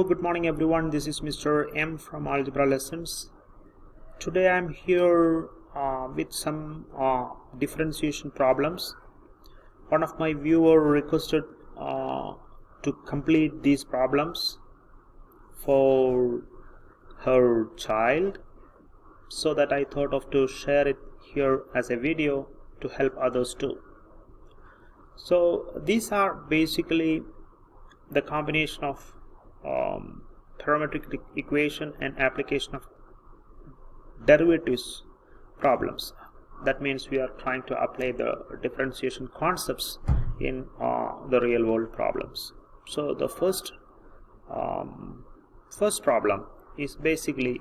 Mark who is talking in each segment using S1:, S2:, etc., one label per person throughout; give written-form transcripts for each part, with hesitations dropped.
S1: good morning everyone. This is Mr. M from Algebra Lessons. Today I'm here with some differentiation problems. One of my viewer requested to complete these problems for her child, so that I thought of to share it here as a video to help others too. So these are basically the combination of parametric equation and application of derivatives problems. That means we are trying to apply the differentiation concepts in the real world problems. So the first problem is basically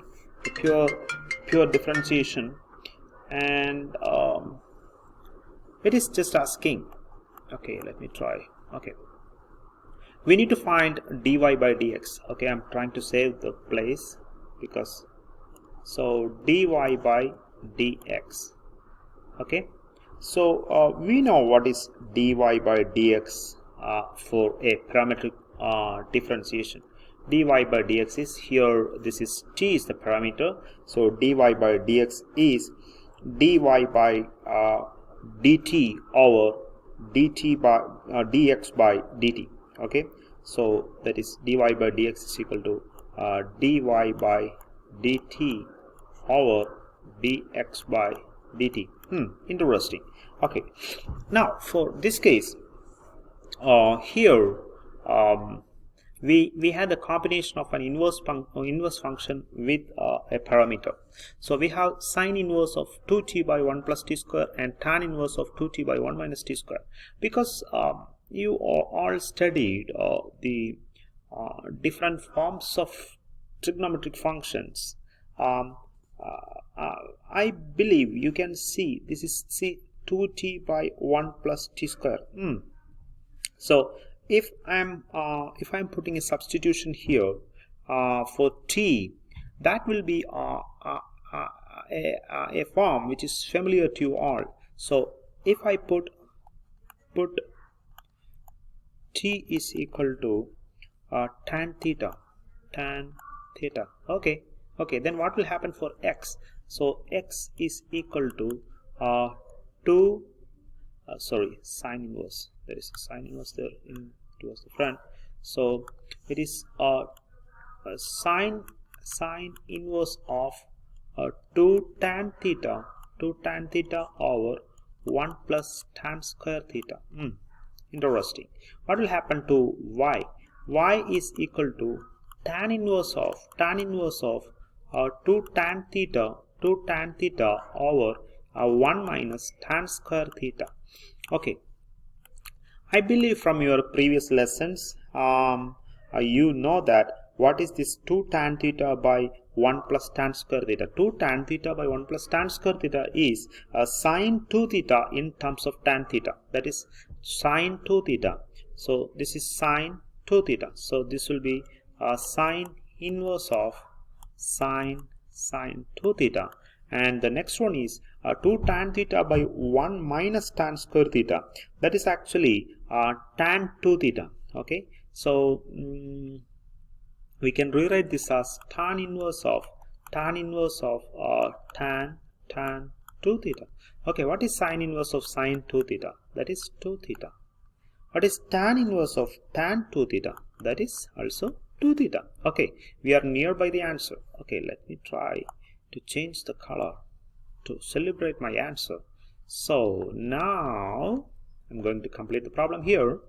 S1: pure differentiation, and it is just asking, okay, let me try. Okay, we need to find dy by dx. Okay, I'm trying to save the place because so dy by dx. Okay, so we know what is dy by dx for a parametric differentiation. Dy by dx is here, this is t is the parameter, so dy by dx is dy by dt over dt by dx by dt. Okay, so that is dy by dx is equal to dy by dt over dx by dt. Interesting. Okay, now for this case, here we had the combination of an inverse function with a parameter. So we have sine inverse of 2t by 1 plus t square and tan inverse of 2t by 1 minus t square. Because you all studied the different forms of trigonometric functions, I believe you can see this is 2t by 1 plus t square. So if I'm putting a substitution here for t, that will be a form which is familiar to you all. So if I put t is equal to tan theta. Okay, then what will happen for x? So x is equal to sine inverse. There is a sine inverse there towards the front. So it is sine inverse of 2 tan theta over 1 plus tan square theta. Interesting. What will happen to y? Y is equal to tan inverse of 2 tan theta over 1 minus tan square theta. Okay, I believe from your previous lessons you know that what is this 2 tan theta by 1 plus tan square theta. 2 tan theta by 1 plus tan square theta is sine 2 theta in terms of tan theta. That is sine 2 theta. So this is sine 2 theta. So this will be sine inverse of sine 2 theta. And the next one is 2 tan theta by 1 minus tan square theta. That is actually tan 2 theta. Okay, so we can rewrite this as tan inverse of tan 2 theta. Okay, what is sine inverse of sine 2 theta? That is 2 theta. What is tan inverse of tan 2 theta? That is also 2 theta. Okay, we are nearby the answer. Okay, let me try to change the color to celebrate my answer. So now I'm going to complete the problem here.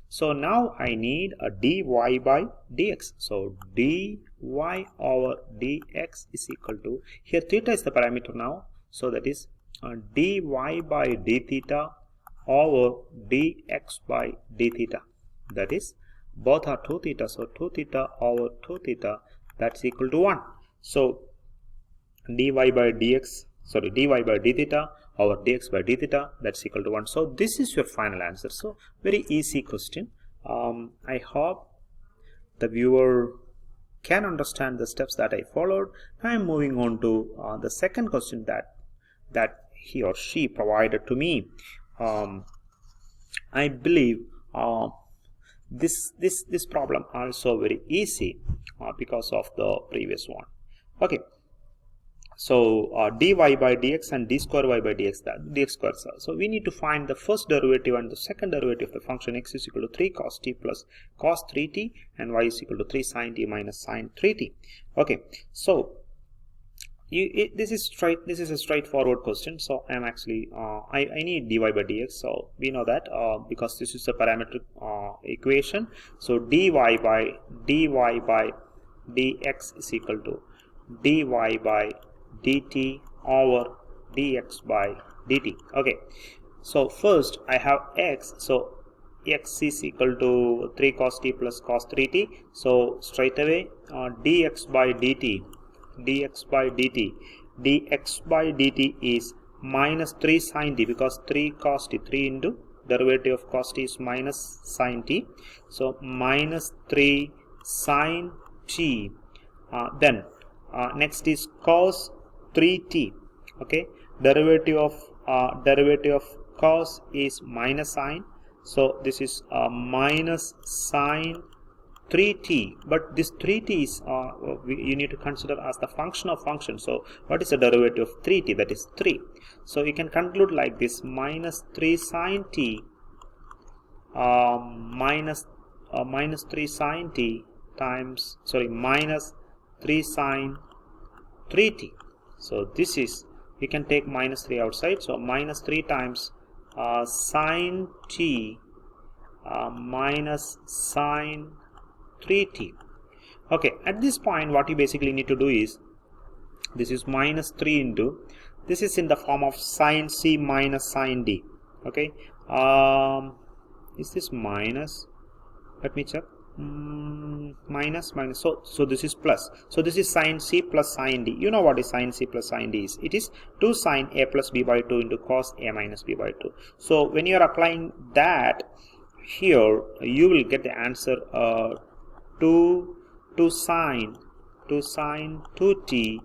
S1: So now I need a dy by dx. So dy over dx is equal to, here theta is the parameter now, so that is dy by d theta over dx by d theta. That is both are 2 theta, so 2 theta over 2 theta, that's equal to 1. So dy by d theta over dx by d theta, that's equal to 1. So this is your final answer. So very easy question. I hope the viewer can understand the steps that I followed. I am moving on to the second question that he or she provided to me. I believe this problem also very easy because of the previous one. Okay, so dy by dx and d square y by dx, that dx square. So we need to find the first derivative and the second derivative of the function x is equal to 3 cos t plus cos 3t and y is equal to 3 sin t minus sin 3t. Okay, so this is a straightforward question. So I am actually I need dy by dx. So we know that because this is a parametric equation. So dy by dx is equal to dy by dt over dx by dt. Okay, so first I have x. So x is equal to 3 cos t plus cos 3t. So straight away dx by dt is minus 3 sin t, because 3 cos t, 3 into derivative of cos t is minus sin t. So minus 3 sin t. Then next is cos 3t. Okay, derivative of cos is minus sin. So this is minus sin 3t, but this 3t is you need to consider as the function of function. So what is the derivative of 3t? That is 3. So you can conclude like this: minus 3 sin t minus 3 sin t times, sorry, minus 3 sin 3t. So this is, you can take minus 3 outside. So minus 3 times sin t minus sin 3t. Okay, at this point what you basically need to do is, this is minus 3 into, this is in the form of sin c minus sin d. Okay, is this minus? Let me check. Minus. So this is plus. So this is sin c plus sin d. You know what is sin c plus sin d is? It is 2 sin a plus b by 2 into cos a minus b by 2. So when you are applying that here, you will get the answer 2 sin 2t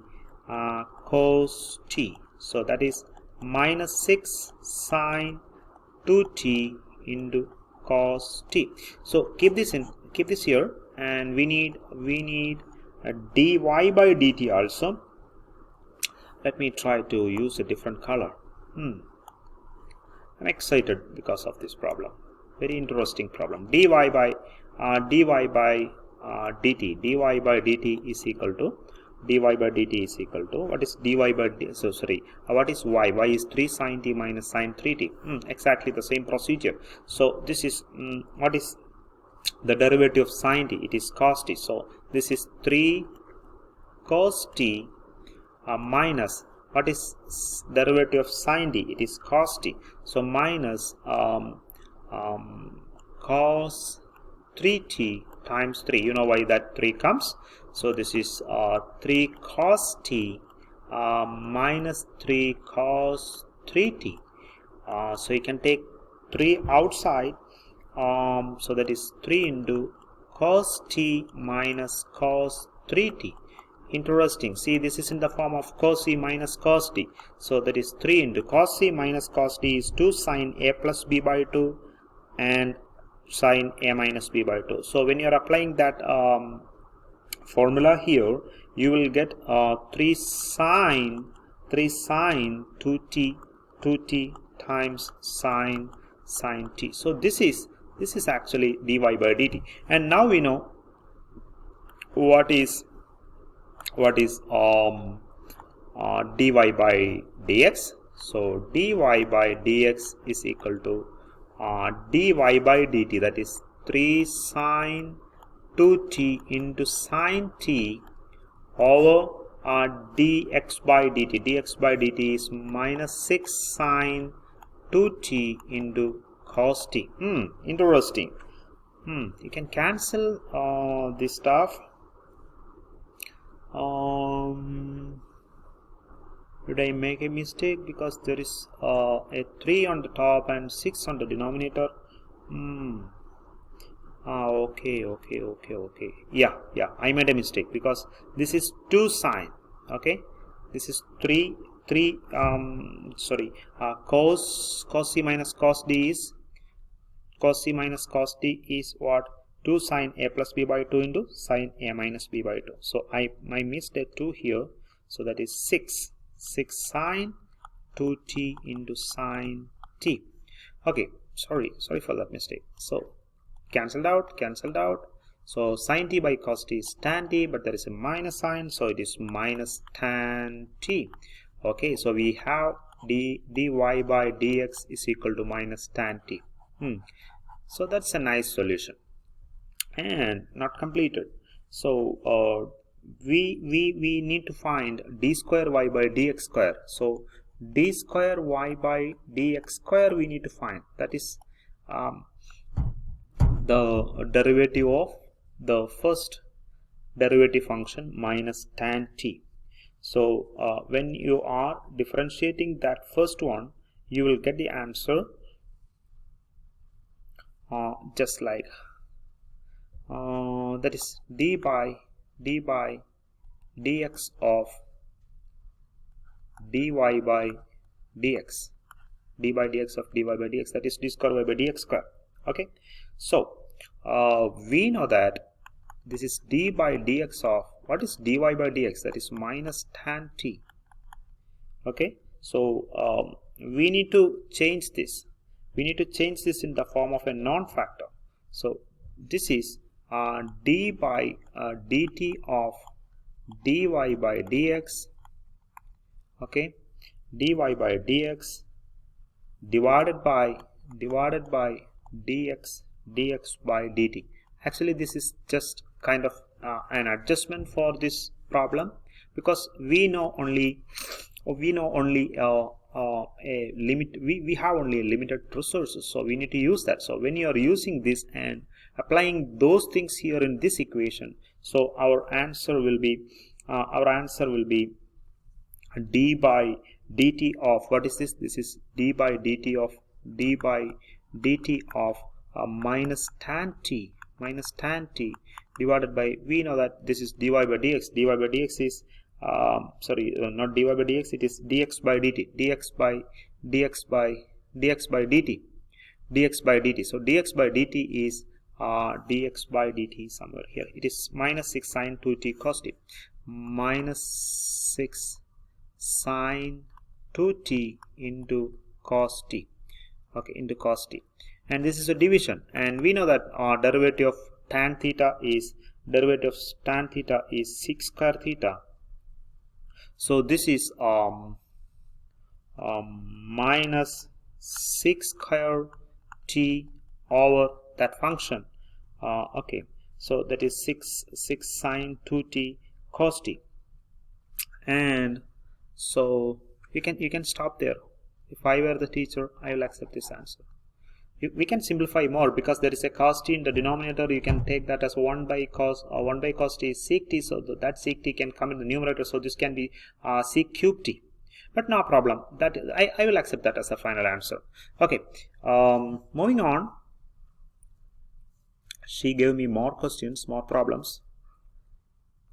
S1: cos t. So that is minus 6 sin 2t into cos t. So keep this here, and we need a dy by dt also. Let me try to use a different color. I'm excited because of this problem. Very interesting problem. dy by dt is equal to what is dy by d? So sorry, what is y? Y is 3 sin t minus sin 3t. Exactly the same procedure. So this is what is the derivative of sin t? It is cos t. So this is 3 cos t minus, what is derivative of sin t? It is cos t. So minus cos 3t times 3. You know why that 3 comes? So this is 3 cos t minus 3 cos 3t. So you can take 3 outside. So that is 3 into cos t minus cos 3t. Interesting. See, this is in the form of cos c minus cos t. So that is 3 into cos c minus cos t is 2 sin a plus b by 2 and sin a minus b by 2. So when you are applying that formula here, you will get 3 sin 2t times sin t. So this is actually dy by dt. And now we know what is dy by dx. So dy by dx is equal to dy by dt, that is 3 sin 2t into sin t over dx by dt. Dx by dt is minus 6 sin 2t into cos t. Interesting. You can cancel this stuff. Did I make a mistake? Because there is a 3 on the top and 6 on the denominator. Okay. Yeah, I made a mistake because this is 2 sine. Okay, this is 3 cos c minus cos d is what? 2 sine a plus b by 2 into sine a minus b by 2. So I missed a 2 here. So that is 6 sine 2t into sine t. Okay, sorry for that mistake. So cancelled out. So sine t by cos t is tan t, but there is a minus sign, so it is minus tan t. Okay, so we have dy by dx is equal to minus tan t. So that's a nice solution, and not completed. So we need to find d square y by dx square. So d square y by dx square we need to find. That is the derivative of the first derivative function minus tan t. So when you are differentiating that first one, you will get the answer just like that is d by dx of dy by dx, d by dx of dy by dx, that is d square y by dx square. Okay, so we know that this is d by dx of, what is dy by dx? That is minus tan t. Okay, so we need to change this. We need to change this in the form of a non-factor. So this is d by dt of dy by dx. Okay, dy by dx divided by dx by dt. Actually, this is just kind of an adjustment for this problem, because we know only a limit. We have only a limited resources, so we need to use that. So when you are using this and applying those things here in this equation, so our answer will be d by dt of, what is this? This is d by dt of minus tan t divided by, we know that this is dy by dx. Dy by dx is not dy by dx, it is dx by dt, dx by dt. So dx by dt is dx by dt somewhere here. It is minus 6 sine 2t cos t, minus 6 sine 2t into cos t. Okay, into cos t, and this is a division, and we know that derivative of tan theta is 6 square theta. So this is minus 6 square t over that function. Okay, so that is 6 sine 2t cos t, and so you can stop there. If I were the teacher, I will accept this answer. We can simplify more, because there is a cos t in the denominator. You can take that as 1 by cos t is sec t, so that sec t can come in the numerator, so this can be sec cube t. But no problem, that I will accept that as a final answer. Okay, moving on. She gave me more questions, more problems.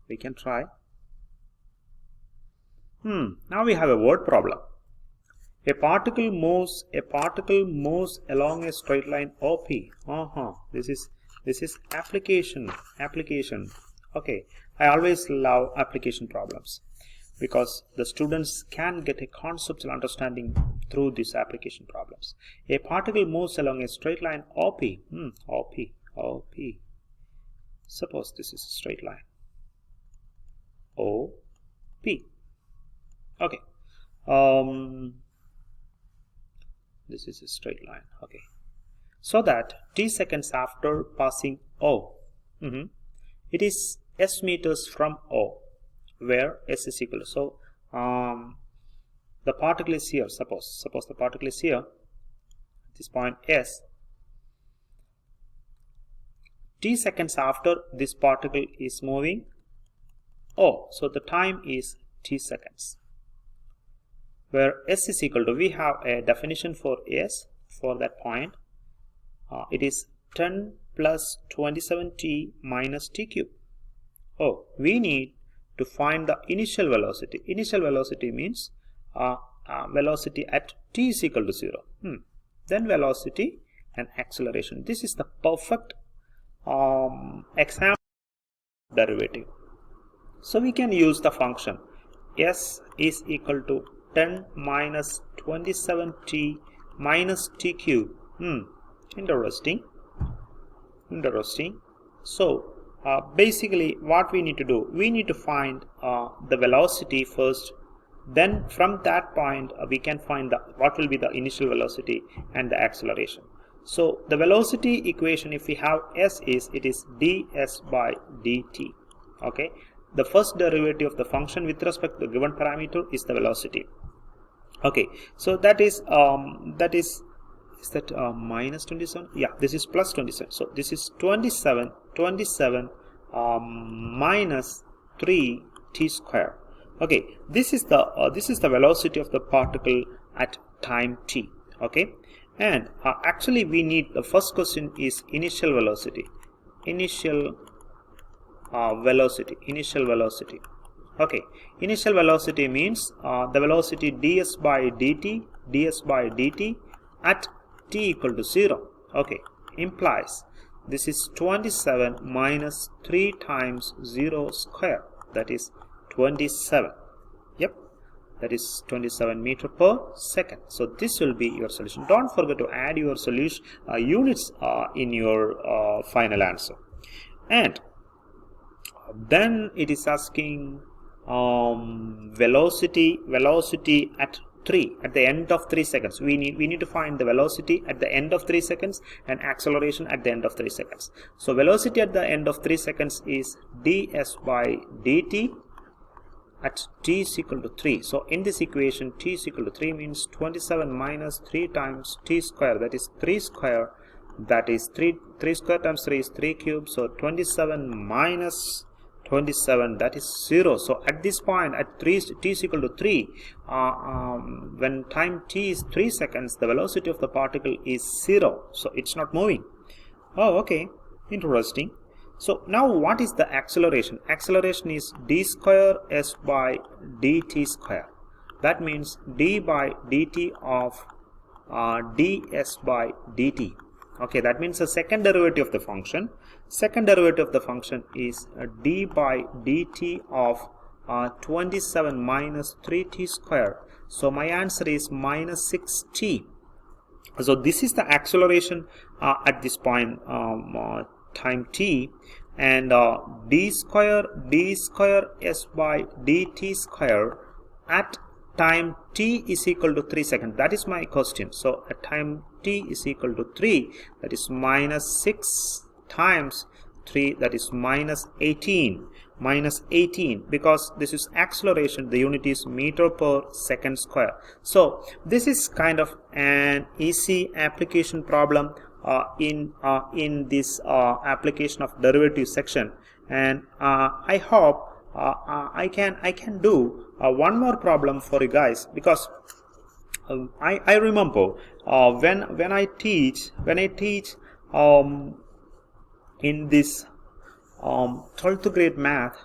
S1: We can try. Now we have a word problem. A particle moves along a straight line OP. This is application. Okay, I always love application problems, because the students can get a conceptual understanding through these application problems. A particle moves along a straight line OP. OP. Suppose this is a straight line OP. Okay. This is a straight line. Okay, so that t seconds after passing O, it is s meters from O, where s is equal to, so the particle is here. Suppose the particle is here at this point S. T seconds after this particle is moving O, so the time is t seconds, where s is equal to, we have a definition for s for that point. It is 10 plus 27t minus t cube. We need to find the initial velocity. Initial velocity means velocity at t is equal to 0. Then velocity and acceleration. This is the perfect example derivative. So we can use the function s is equal to 10 minus 27t minus t cube. Interesting. So basically what we need to do, we need to find the velocity first, then from that point we can find what will be the initial velocity and the acceleration. So the velocity equation, if we have s, it is ds by dt. Okay, the first derivative of the function with respect to the given parameter is the velocity. Okay, so that is minus 27? Yeah, this is plus 27. So this is 27 minus 3t square. Okay, this is the velocity of the particle at time t. Okay, and actually we need, the first question is initial velocity. Okay, initial velocity means the velocity ds by dt at t equal to 0. Okay, implies this is 27 minus 3 times 0 square, that is 27. Yep, that is 27 meter per second. So this will be your solution. Don't forget to add your solution units in your final answer. And then it is asking velocity at the end of 3 seconds. We need to find the velocity at the end of 3 seconds and acceleration at the end of 3 seconds. So velocity at the end of 3 seconds is ds by dt at t is equal to 3. So in this equation, t is equal to 3 means 27 minus 3 times t square, that is 3 square, that is 3 square times 3 is 3 cube. So 27 minus 27, that is 0. So at this point, at t is equal to 3, when time t is 3 seconds, the velocity of the particle is 0. So it's not moving. Oh, okay, interesting. So now what is the acceleration? Acceleration is d square s by dt square. That means d by dt of ds by dt. Okay, that means the second derivative of the function. Second derivative of the function is d by dt of 27 minus 3t square. So my answer is minus 6t. So this is the acceleration at this point, time t, and d square s by dt square at time t is equal to 3 seconds. That is my question. So at time t is equal to 3, that is minus 6 times 3, that is minus 18. Minus 18, because this is acceleration, the unit is meter per second square. So this is kind of an easy application problem in this application of derivative section, and I hope I can do one more problem for you guys, because I remember when I teach in this 12th grade math,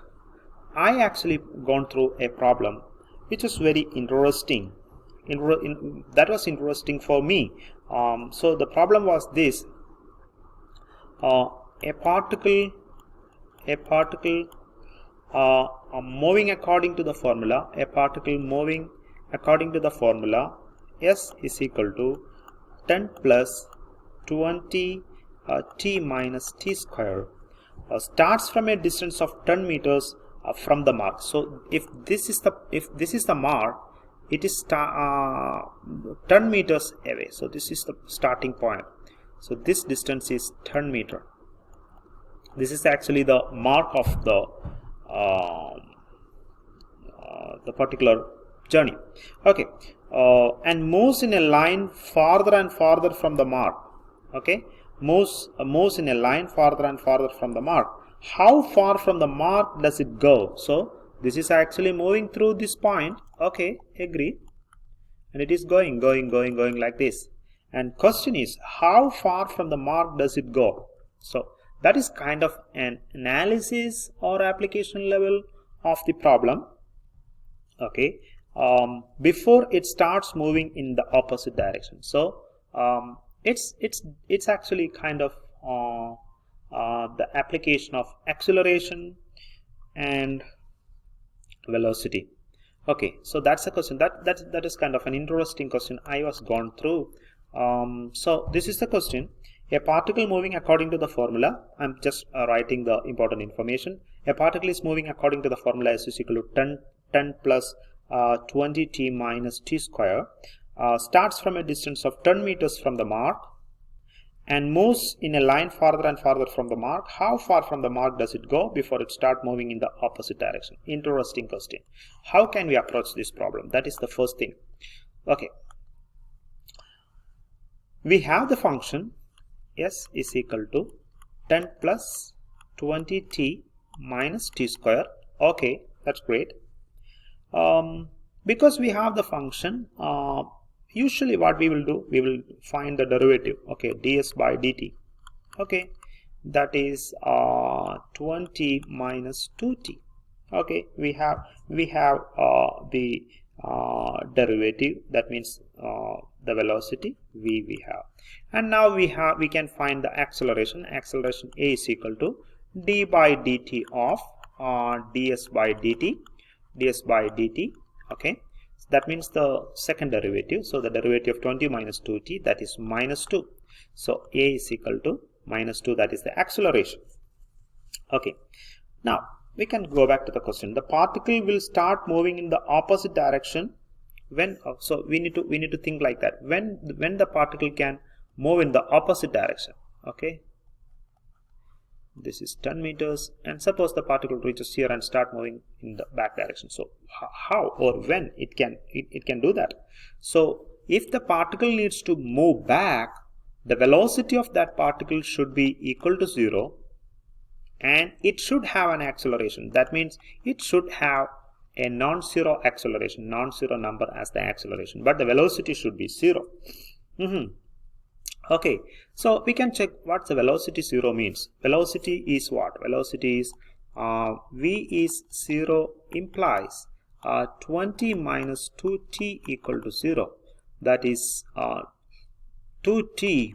S1: I actually gone through a problem which is very interesting. That was interesting for me. So the problem was this: a particle moving according to the formula. A particle moving according to the formula, s is equal to 10 plus 20 t minus t square. Starts from a distance of 10 meters from the mark. So if this is the mark, it is 10 meters away. So this is the starting point. So this distance is 10 meter. This is actually the mark of the particular journey. Okay, and moves in a line farther and farther from the mark. Okay, moves in a line farther and farther from the mark. How far from the mark does it go? So this is actually moving through this point. Okay, agree. And it is going like this. And question is, how far from the mark does it go? So that is kind of an analysis or application level of the problem. Okay, before it starts moving in the opposite direction. So it's actually kind of the application of acceleration and velocity. Okay, so that's a question that is kind of an interesting question I was gone through. So this is the question: a particle moving according to the formula. I'm just writing the important information. A particle is moving according to the formula S is equal to 10 plus 20t minus t square. Starts from a distance of 10 meters from the mark and moves in a line farther and farther from the mark. How far from the mark does it go before it starts moving in the opposite direction? Interesting question. How can we approach this problem? That is the first thing. Okay, we have the function S is equal to 10 plus 20t minus t square. Okay, that's great. Because we have the function, usually what we will do, we will find the derivative. Okay, ds by dt. Okay, that is 20 minus 2t. Okay, we have the derivative, that means the velocity we have, and now we can find the acceleration. Acceleration A is equal to d by dt of ds by dt. Okay, so that means the second derivative. So the derivative of 20 minus 2t, that is minus 2. So A is equal to minus 2, that is the acceleration. Okay, now we can go back to the question. The particle will start moving in the opposite direction when, so we need to think like that, when the particle can move in the opposite direction. Okay, this is 10 meters, and suppose the particle reaches here and start moving in the back direction. So how or when it can do that? So if the particle needs to move back, the velocity of that particle should be equal to 0, and it should have an acceleration. That means it should have a non-zero acceleration, non-zero number as the acceleration, but the velocity should be 0. Okay, so we can check what the velocity 0 means. Velocity is what? Velocity is v is 0 implies 20 minus 2t equal to 0. That is 2t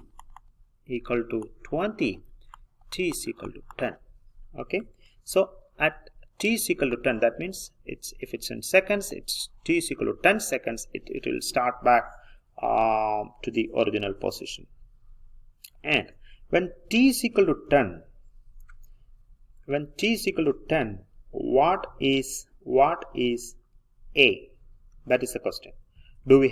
S1: equal to 20, t is equal to 10. Okay, so at t is equal to 10, that means if it's in seconds, it's t is equal to 10 seconds, it will start back to the original position. And when t is equal to 10, what is A? That is the question. Do we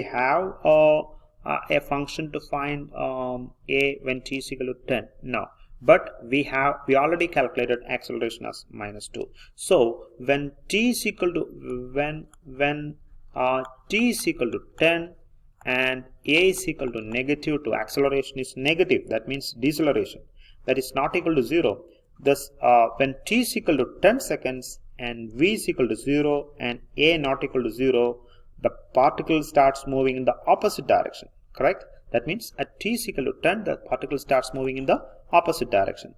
S1: have a function to find A when t is equal to 10? No. But we already calculated acceleration as minus 2. So when t is equal to t is equal to 10 and A is equal to negative 2, acceleration is negative, that means deceleration, that is not equal to 0. Thus when t is equal to 10 seconds and v is equal to 0 and A not equal to 0, the particle starts moving in the opposite direction, correct? That means at t is equal to 10, the particle starts moving in the opposite direction.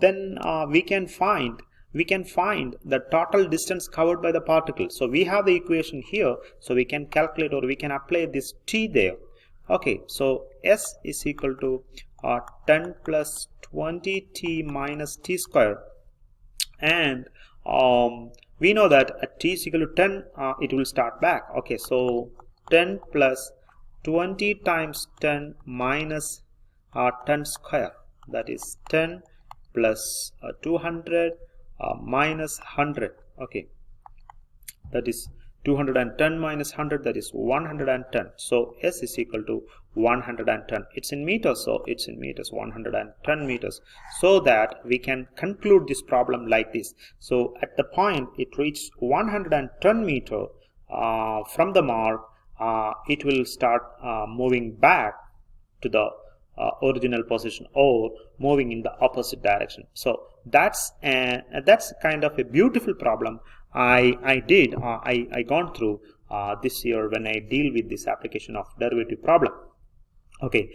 S1: Then we can find the total distance covered by the particle. So we have the equation here, so we can calculate or we can apply this t there. Okay, so S is equal to 10 plus 20t minus t square, and we know that at t is equal to 10 it will start back. Okay, so 10 plus 20 times 10 minus 10 square, that is 10 plus 200 minus 100. Okay, that is 210 minus 100, that is 110. So S is equal to 110. It's in meters, so it's in meters, 110 meters. So that we can conclude this problem like this. So at the point it reached 110 meter from the mark, it will start moving back to the original position or moving in the opposite direction. So that's kind of a beautiful problem I gone through this year when I deal with this application of derivative problem. Okay,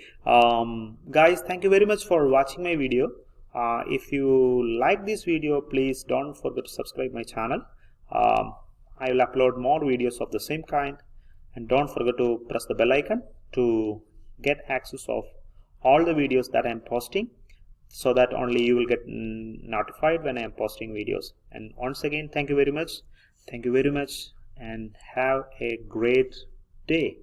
S1: guys, thank you very much for watching my video. If you like this video, please don't forget to subscribe my channel. I will upload more videos of the same kind, and don't forget to press the bell icon to get access of all the videos that I'm posting, so that only you will get notified when I am posting videos. And once again, thank you very much, and have a great day.